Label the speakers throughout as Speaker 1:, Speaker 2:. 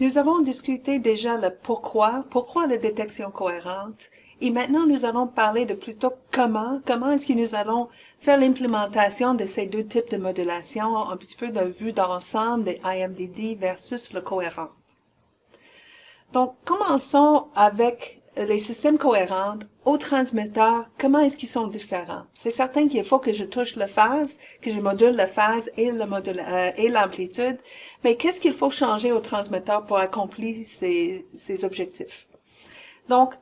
Speaker 1: Nous avons discuté déjà le pourquoi la détection cohérente, et maintenant nous allons parler de plutôt comment est-ce que nous allons faire l'implémentation de ces deux types de modulation, un petit peu de vue d'ensemble des IMDD versus le cohérent. Donc, commençons avec les systèmes cohérents au transmetteur. Comment est-ce qu'ils sont différents? C'est certain qu'il faut que je touche la phase, que je module la phase et l'amplitude, mais qu'est-ce qu'il faut changer au transmetteur pour accomplir ces objectifs? Donc,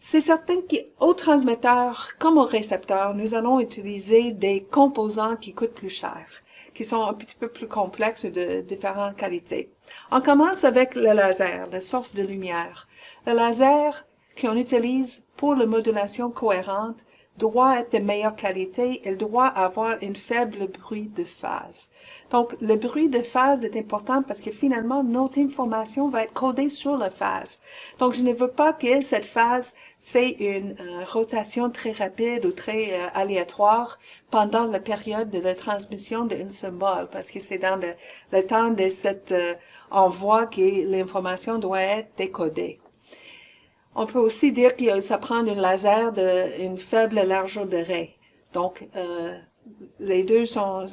Speaker 1: c'est certain qu'au transmetteur comme au récepteur, nous allons utiliser des composants qui coûtent plus cher, qui sont un petit peu plus complexes de différentes qualités. On commence avec le laser, la source de lumière. Le laser qu'on utilise pour la modulation cohérente doit être de meilleure qualité, il doit avoir un faible bruit de phase. Donc, le bruit de phase est important parce que finalement, notre information va être codée sur la phase. Donc, je ne veux pas que cette phase fait une rotation très rapide ou très aléatoire pendant la période de la transmission d'une symbole, parce que c'est dans le temps de cet envoi que l'information doit être décodée. On peut aussi dire que ça prend un laser d'une faible largeur de raie. Donc, les deux sont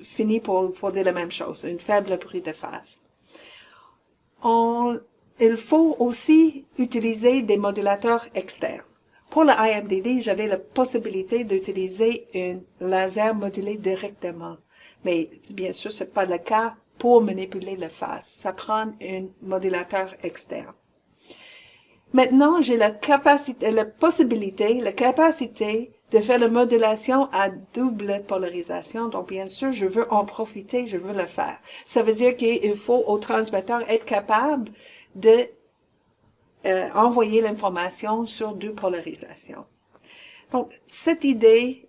Speaker 1: finis pour dire la même chose, une faible bruit de phase. Il faut aussi utiliser des modulateurs externes. Pour le IMDD, j'avais la possibilité d'utiliser un laser modulé directement. Mais bien sûr, c'est pas le cas pour manipuler la phase. Ça prend un modulateur externe. Maintenant, j'ai la capacité de faire la modulation à double polarisation. Donc, bien sûr, je veux en profiter, je veux le faire. Ça veut dire qu'il faut au transmetteur être capable de envoyer l'information sur deux polarisations. Donc, cette idée,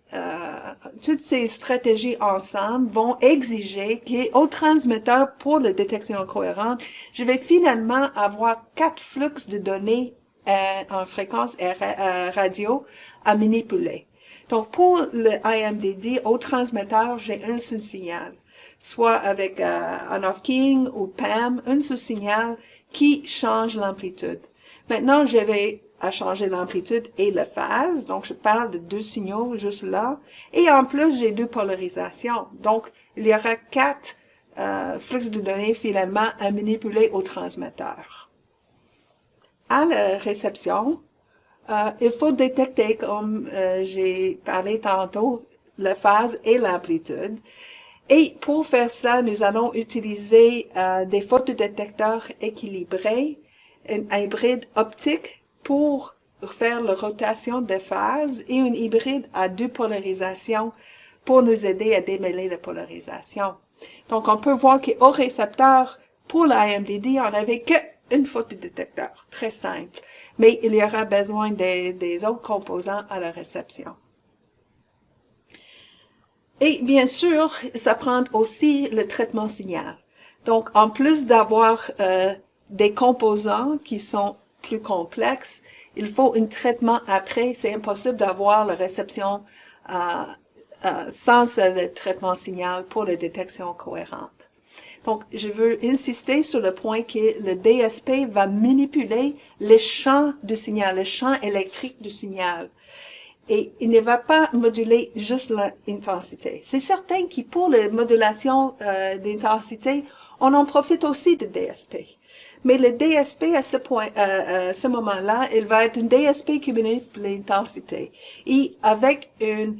Speaker 1: toutes ces stratégies ensemble vont exiger qu'au transmetteur pour la détection cohérente, je vais finalement avoir 4 flux de données en fréquence radio à manipuler. Donc, pour le IMDD, au transmetteur, j'ai un seul signal, soit avec on-off keying ou PAM, un seul signal qui change l'amplitude. Maintenant, je vais à changer l'amplitude et la phase. Donc, je parle de 2 signaux juste là. Et en plus, j'ai 2 polarisations. Donc, il y aura 4 flux de données finalement à manipuler au transmetteur. À la réception, il faut détecter, comme j'ai parlé tantôt, la phase et l'amplitude. Et pour faire ça, nous allons utiliser des photodétecteurs équilibrés, un hybride optique pour faire la rotation des phases et un hybride à 2 polarisations pour nous aider à démêler la polarisation. Donc, on peut voir qu'au récepteur, pour l'IMDD, on n'avait qu'un photodétecteur, très simple. Mais il y aura besoin des autres composants à la réception. Et bien sûr, ça prend aussi le traitement signal. Donc, en plus d'avoir des composants qui sont plus complexes, il faut un traitement après. C'est impossible d'avoir la réception sans le traitement signal pour la détection cohérente. Donc, je veux insister sur le point que le DSP va manipuler les champs du signal, le champ électrique du signal. Et il ne va pas moduler juste l'intensité. C'est certain que pour la modulation d'intensité, on en profite aussi de DSP. Mais le DSP à ce moment-là, il va être un DSP qui manipule l'intensité. Et avec une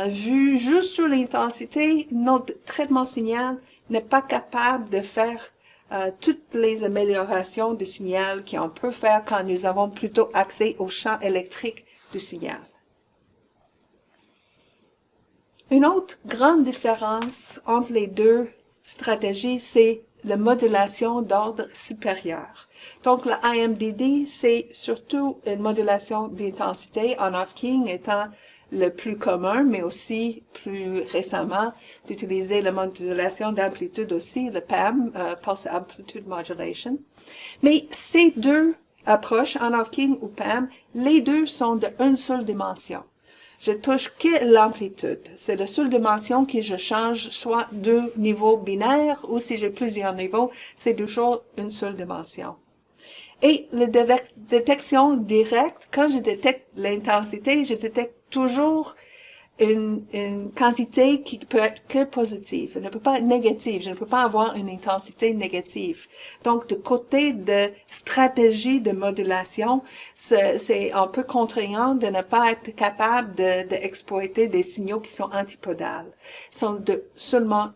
Speaker 1: vue juste sur l'intensité, notre traitement signal n'est pas capable de faire toutes les améliorations du signal qu'on peut faire quand nous avons plutôt accès au champ électrique du signal. Une autre grande différence entre les deux stratégies, c'est la modulation d'ordre supérieur. Donc, le IMDD, c'est surtout une modulation d'intensité, on-off keying étant le plus commun, mais aussi plus récemment d'utiliser la modulation d'amplitude aussi, le PAM, Pulse Amplitude Modulation. Mais ces deux approches, on-off keying ou PAM, les deux sont d'une seule dimension. je touche que l'amplitude. C'est la seule dimension que je change, soit deux niveaux binaires, ou si j'ai plusieurs niveaux, c'est toujours une seule dimension. Et la détection directe, quand je détecte l'intensité, je détecte toujours une quantité qui peut être que positive. Elle ne peut pas être négative. Je ne peux pas avoir une intensité négative. Donc, de côté de stratégie de modulation, c'est un peu contraignant de ne pas être capable d'exploiter des signaux qui sont antipodales. Sont seulement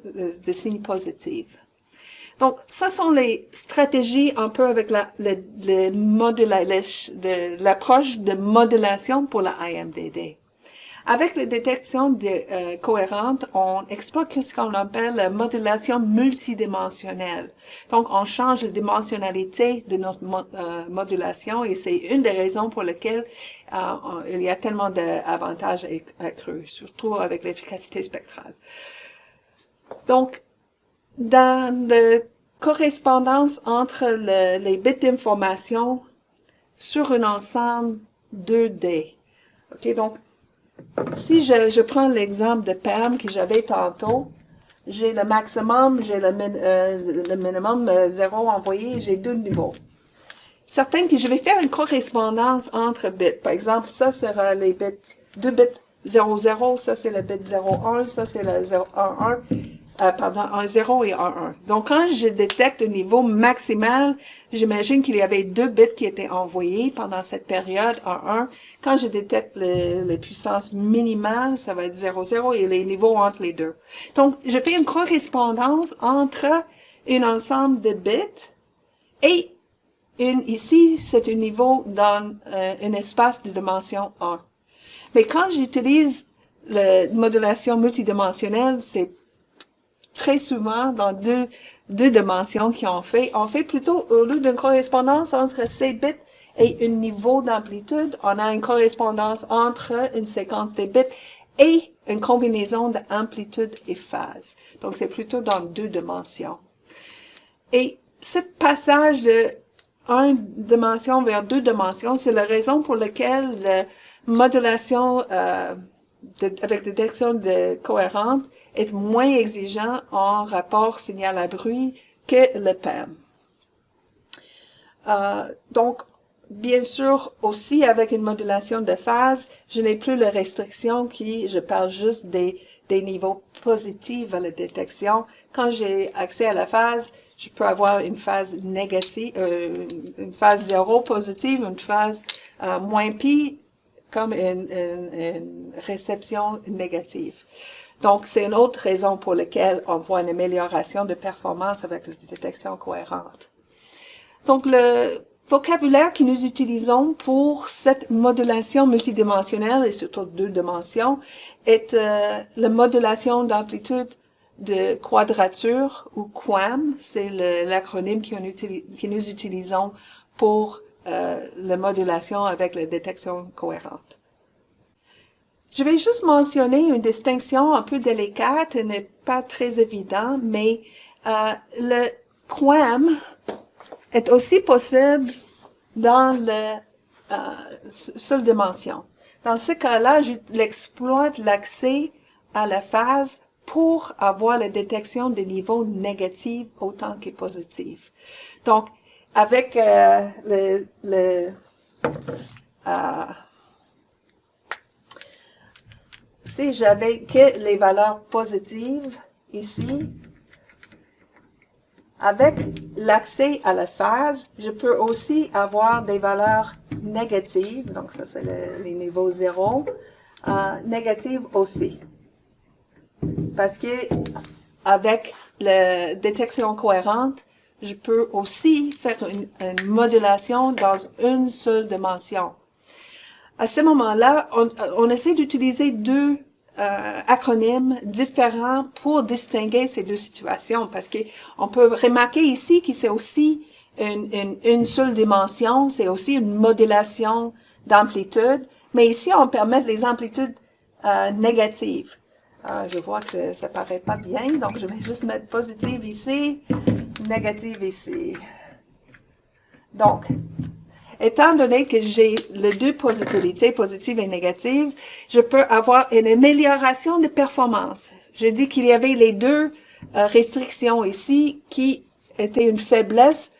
Speaker 1: des signes positifs. Donc, ce sont les stratégies un peu avec l'approche de modulation pour la IMDD. Avec les détections cohérentes, on explore ce qu'on appelle la modulation multidimensionnelle. Donc, on change la dimensionnalité de notre modulation et c'est une des raisons pour lesquelles il y a tellement d'avantages accrus, surtout avec l'efficacité spectrale. Donc, dans la correspondance entre les bits d'information sur un ensemble 2D. OK, donc, si je prends l'exemple de PAM que j'avais tantôt, j'ai le maximum, j'ai le minimum 0 envoyé, j'ai deux niveaux. Certains que je vais faire une correspondance entre bits. Par exemple, ça sera les bits, 2 bits 00, ça c'est le bit 01, ça c'est le 11, pardon, 10 et 11. Donc, quand je détecte un niveau maximal, j'imagine qu'il y avait 2 bits qui étaient envoyés pendant cette période 11. Quand je détecte les puissances minimales, ça va être 00 et les niveaux entre les deux. Donc, je fais une correspondance entre un ensemble de bits et ici, c'est un niveau dans un espace de dimension 1. Mais quand j'utilise la modulation multidimensionnelle, c'est très souvent dans deux dimensions qu'on fait. On fait plutôt, au lieu d'une correspondance entre ces bits et un niveau d'amplitude, on a une correspondance entre une séquence de bits et une combinaison d'amplitude et phase. Donc, c'est plutôt dans 2 dimensions. Et ce passage de 1 dimension vers 2 dimensions, c'est la raison pour laquelle la modulation avec détection cohérente est moins exigeant en rapport signal à bruit que le PAM. Donc, bien sûr, aussi avec une modulation de phase, je n'ai plus la restriction je parle juste des niveaux positifs à la détection. Quand j'ai accès à la phase, je peux avoir une phase négative, une phase 0 positive, une phase moins pi, comme une réception négative. Donc, c'est une autre raison pour laquelle on voit une amélioration de performance avec la détection cohérente. Donc, le vocabulaire que nous utilisons pour cette modulation multidimensionnelle, et surtout 2 dimensions, est la modulation d'amplitude de quadrature, ou QAM, c'est l'acronyme que nous utilisons pour la modulation avec la détection cohérente. Je vais juste mentionner une distinction un peu délicate et n'est pas très évident, mais le QAM est aussi possible dans la seule dimension. Dans ce cas-là, j'exploite l'accès à la phase pour avoir la détection des niveaux négatifs autant que positifs. Donc, avec si j'avais que les valeurs positives ici, avec l'accès à la phase, je peux aussi avoir des valeurs négatives, donc ça c'est les niveaux 0, négatives aussi. Parce que avec la détection cohérente, je peux aussi faire une modulation dans une seule dimension. À ce moment-là, on essaie d'utiliser 2 acronymes différents pour distinguer ces 2 situations, parce que on peut remarquer ici que c'est aussi une seule dimension, c'est aussi une modulation d'amplitude, mais ici on permet les amplitudes négatives. Je vois que ça paraît pas bien, donc je vais juste mettre positive ici, négative ici. Donc, étant donné que j'ai les deux possibilités, positives et négatives, je peux avoir une amélioration de performance. Je dis qu'il y avait les deux restrictions ici qui étaient une faiblesse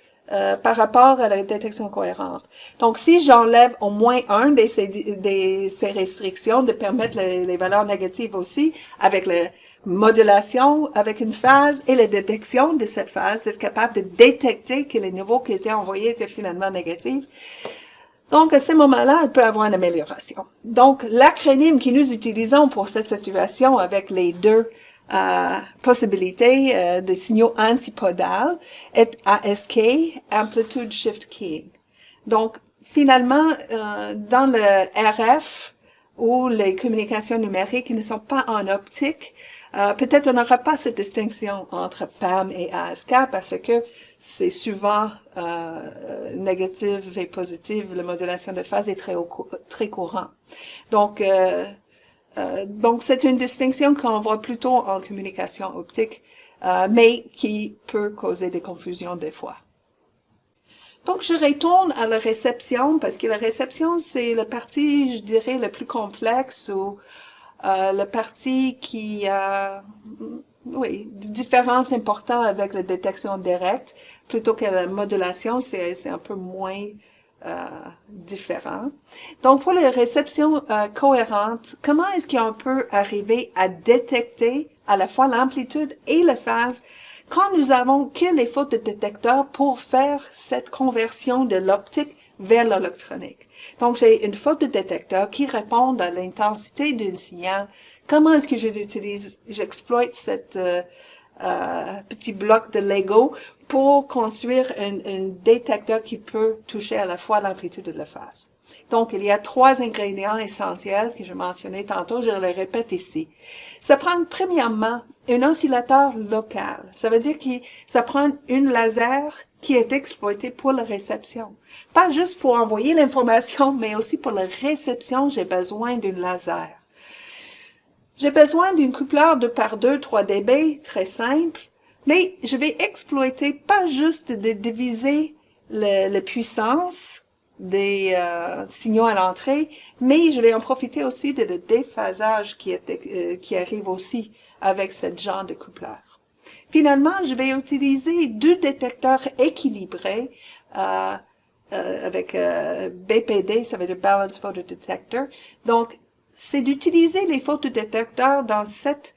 Speaker 1: par rapport à la détection cohérente. Donc, si j'enlève au moins un de ces restrictions, de permettre les valeurs négatives aussi, avec la modulation, avec une phase et la détection de cette phase, d'être capable de détecter que les niveaux qui étaient envoyés étaient finalement négatifs. Donc, à ce moment-là, il peut y avoir une amélioration. Donc, l'acronyme que nous utilisons pour cette situation avec les deux possibilités de signaux antipodales est ASK, Amplitude Shift Keying. Donc, finalement, dans le RF ou les communications numériques qui ne sont pas en optique, peut-être on n'aura pas cette distinction entre PAM et ASK parce que c'est souvent négative et positive. La modulation de phase est très courant. Donc c'est une distinction qu'on voit plutôt en communication optique, mais qui peut causer des confusions des fois. Donc, je retourne à la réception, parce que la réception, c'est la partie, je dirais, la plus complexe ou la partie qui a, oui, des différences importantes avec la détection directe, plutôt que la modulation, c'est un peu moins différent. Donc, pour les réceptions cohérentes, comment est-ce qu'on peut arriver à détecter à la fois l'amplitude et la phase quand nous avons que les fautes de détecteur pour faire cette conversion de l'optique vers l'électronique? Donc, j'ai une faute de détecteur qui répond à l'intensité d'un signal. Comment est-ce que j'exploite cette petit bloc de Lego pour construire un détecteur qui peut toucher à la fois l'amplitude et la phase? Donc, il y a 3 ingrédients essentiels que je mentionnais tantôt, je les répète ici. Ça prend premièrement un oscillateur local. Ça veut dire que ça prend une laser qui est exploitée pour la réception. Pas juste pour envoyer l'information, mais aussi pour la réception, j'ai besoin d'un laser. J'ai besoin d'un coupleur 2x2, 3 dB, très simple, mais je vais exploiter pas juste de diviser la puissance des signaux à l'entrée, mais je vais en profiter aussi de le déphasage qui arrive aussi avec ce genre de coupleur. Finalement, je vais utiliser 2 détecteurs équilibrés avec BPD, ça veut dire Balance Photodetector. Donc, c'est d'utiliser les photodétecteurs dans cette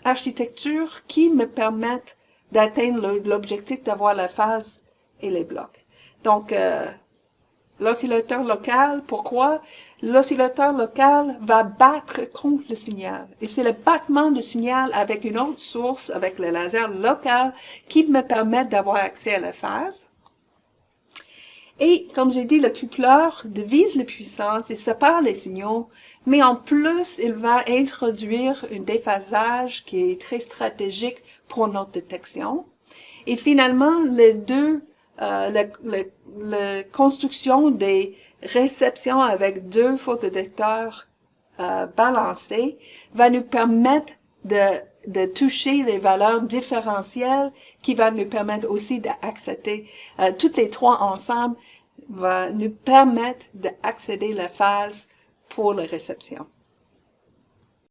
Speaker 1: architecture qui me permettent d'atteindre l'objectif d'avoir la phase et les blocs. Donc, l'oscillateur local, pourquoi? L'oscillateur local va battre contre le signal. Et c'est le battement du signal avec une autre source, avec le laser local, qui me permet d'avoir accès à la phase. Et, comme j'ai dit, le coupleur divise la puissance et sépare les signaux, mais en plus, il va introduire un déphasage qui est très stratégique pour notre détection. Et finalement, les deux, la construction des réceptions avec 2 photodétecteurs balancés va nous permettre de toucher les valeurs différentielles qui va nous permettre aussi d'accéder, toutes les 3 ensemble va nous permettre d'accéder à la phase pour la réception.